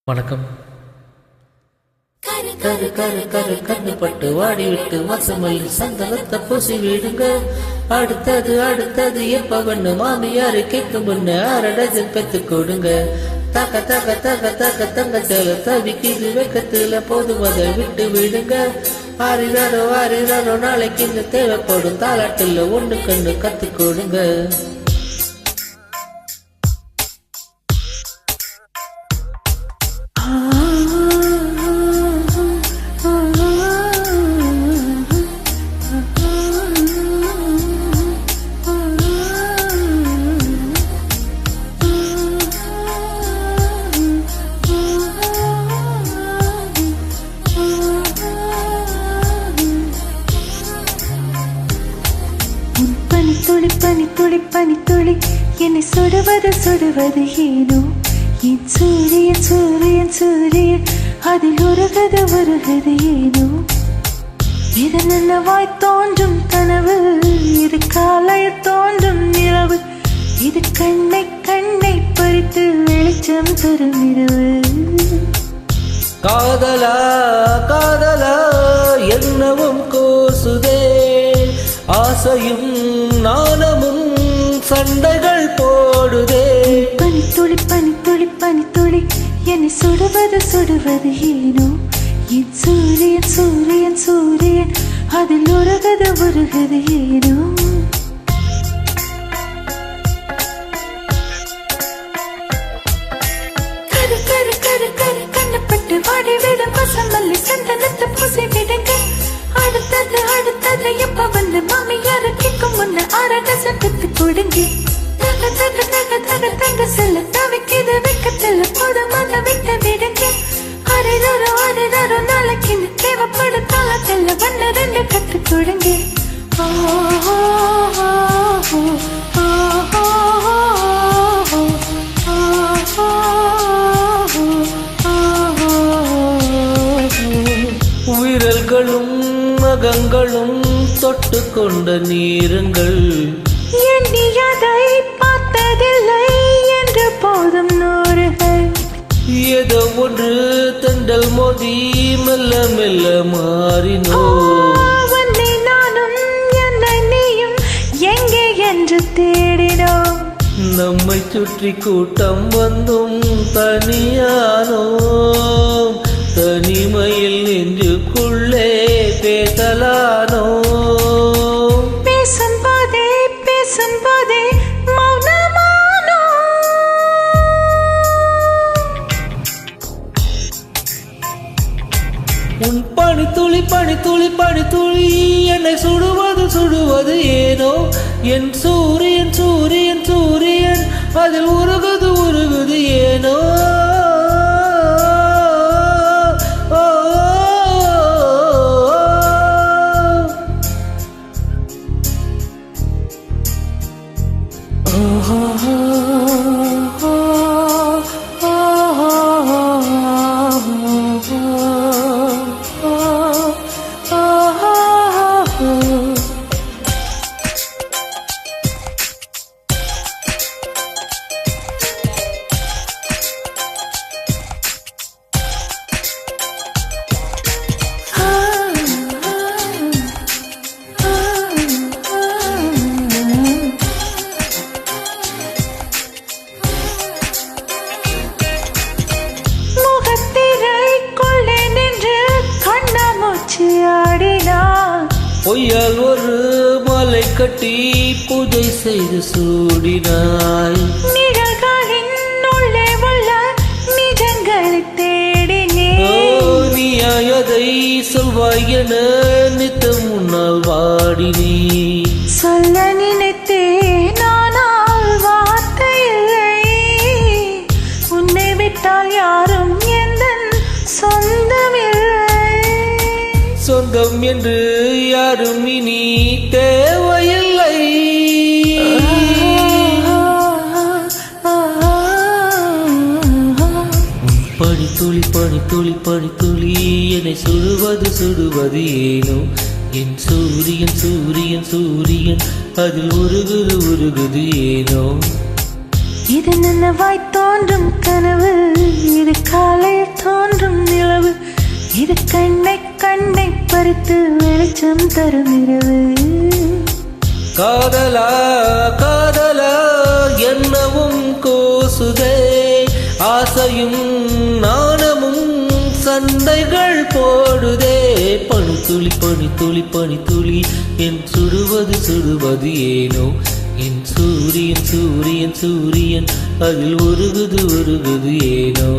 வணக்கம். கரு கரு கரு கண்ணு பட்டு வாடி விட்டு வாசமல்லி சந்தனத்தை பூசி விடுங்க. அடுத்தது அடுத்தது எப்ப பண்ணு மாமியாரு கேட்கும் பொண்ணு 6 டஜன் பெத்து கொடுங்க. தக்க தக்க தக்க தக்க தங்க சேல தவிக்கிது வெக்கத்துல போதும் அதை விட்டு விடுங்க. ஆறினாரோ ஆறினாரோ நாளைக்கு இந்த தேவைப்படும் தாலாட்டில் ஒண்ணு கண்ணு கத்து கொடுங்க. பனி துளி பனி துளி என்னை சுடுவது சுடுவது ஏனோ என் சூரியன் சூரியன் சூரியன் அதில் உருகது உருகது ஏனோ. இது நல்லவாய் தோன்றும் கனவு, இது காலையில் தோன்றும் நிலவு, இது கண்ணை கண்ணை பறித்து வெளிச்சம் தரும் இரவு. காதலா காதலா என்னவும் கோசுதே, ஆசையும் நாணமும் சண்டைகள் போடுதே. பனி துளி பனி துளி பனி துளி என்னை சுடுவது சுடுவது ஏனோ என் சூரியன் சூரியன் சூரியன் அதில் உருகது உருகது ஏனோ. கரு கரு கரு கரு கண்ணப்பட்டு வாடி விடும் வசமல்லி சந்தனத்தை பூசி விடுங்க. அடுத்தது அடுத்தது எப்ப வந்து மாமியாரு கேட்கும் முன்ன 6 டஜன் பெத்து கொடுங்க. தக தக தக தக தங்க செல்ல தவிக்கிது வெக்கத்துல போதும் அதை விட்டு விடுங்க. அரைதாரோ அரைதாரோ நாளைக்கு இந்த தேவைப்படும் தாளத்துல 1 2 கத்து கொடுங்க. உயிரல்களும் மகங்களும் தொட்டு கொண்ட நீருங்கள், எண்ணியதை பார்த்ததில்லை என்று போதும் நூறுகள். ஏதோ ஒன்று தண்டல் மோதி மெல்ல மெல்ல மாறினோ. உன்னை நானும் என்னை நீயும் எங்கே என்று தேடினோம். நம்மை சுற்றி கூட்டம் வந்தும் தனியானோ, தனிமையில் நெஞ்சுக்குள்ளே பேசலானோ. பேசும்போதே பேசும்போதே மௌனமானோ. உன் பனி துளி பனி துளி பனி துளி என்னை சுடுவது சுடுவது ஏனோ என் சூரியன் சூரியன் சூரியன் அதில் உருகுது உருகுது ஏனோ. பொய்யால் ஒரு மலை கட்டி பூஜை செய்து சூடினாய். நிழல்களின் உள்ளே உள்ள நிஜங்களை தேடினேன். நீயாயதை சொல்வாய் என நித்தம் முன்னால் வாடினே. சொல்ல நினைத்தேன் ஆனால் வார்த்தை இல்லை. உன்னை விட்டால் யாரும் எந்தன் சொந்தமில்லை. சொந்தம் என்று யாரும் இனி தேவையில்லை. பனி துளி பனி துளி பனி துளி என்னை சுடுவது சுடுவது ஏனோ என் சூரியன் சூரியன் சூரியன் அதில் உருகுது உருகுது ஏனோ. இது நல்லவாய் தோன்றும் கனவு, இது காலையில் பறித்து வெளிச்சம் தரும் இரவு. காதலா காதலா என்னவும் கூசுதே, ஆசையும் நாணமும் சண்டைகள் போடுதே. பனித்துளி பனித்துளி பனித்துளி என் சுடுவது சுடுவது ஏனோ, என் சூரியன் சூரியன் சூரியன் அதில் உருகுது உருகுது ஏனோ.